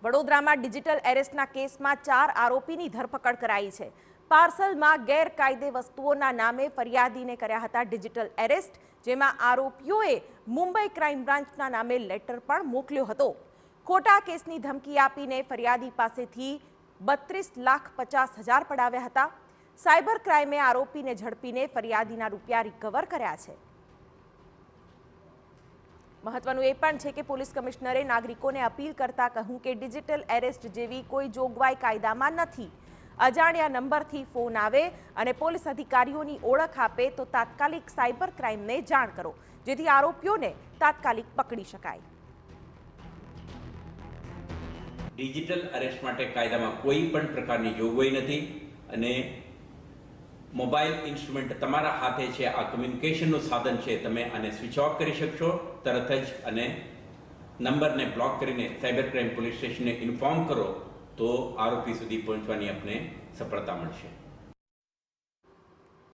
વડોદરામાં ડિજિટલ એરેસ્ટના કેસમાં 4 આરોપીની ધરપકડ કરાઈ છે। પાર્સલમાં ગેરકાયદે વસ્તુઓના નામે ફરિયાદીને કર્યા હતા ડિજિટલ એરેસ્ટ, જેમાં આરોપીઓએ મુંબઈ ક્રાઇમ બ્રાન્ચના નામે લેટર પણ મોકલ્યો હતો। ખોટા કેસની ધમકી આપીને ફરિયાદી પાસેથી 32,50,000 પડાવ્યા હતા। સાયબર ક્રાઇમે આરોપીને ઝડપીને ફરિયાદીના રૂપિયા રિકવર કર્યા છે। મહત્વનું એ પણ છે કે પોલીસ કમિશનરે નાગરિકોને અપીલ કરતા કહ્યું કે ડિજિટલ એરેસ્ટ જેવી કોઈ જોગવાઈ કાયદામાં નથી। અજાણ્યા નંબરથી ફોન આવે અને પોલીસ અધિકારીઓની ઓળખ આપે તો તાત્કાલિક સાયબર ક્રાઇમને જાણ કરો, જેથી આરોપીઓને તાત્કાલિક પકડી શકાય। ડિજિટલ એરેસ્ટ માટે કાયદામાં કોઈ પણ પ્રકારની જોગવાઈ નથી અને મોબાઈલ ઇન્સ્ટ્રુમેન્ટ તમારા હાથે છે, આ કમ્યુનિકેશનનું સાધન છે, તમે આને સ્વિચ ઓફ કરી શકશો તરત જ અને નંબરને બ્લોક કરીને સાયબર ક્રાઇમ પોલીસ સ્ટેશનને ઇન્ફોર્મ કરો તો આરોપી સુધી પહોંચવાની આપને સફળતા મળશે।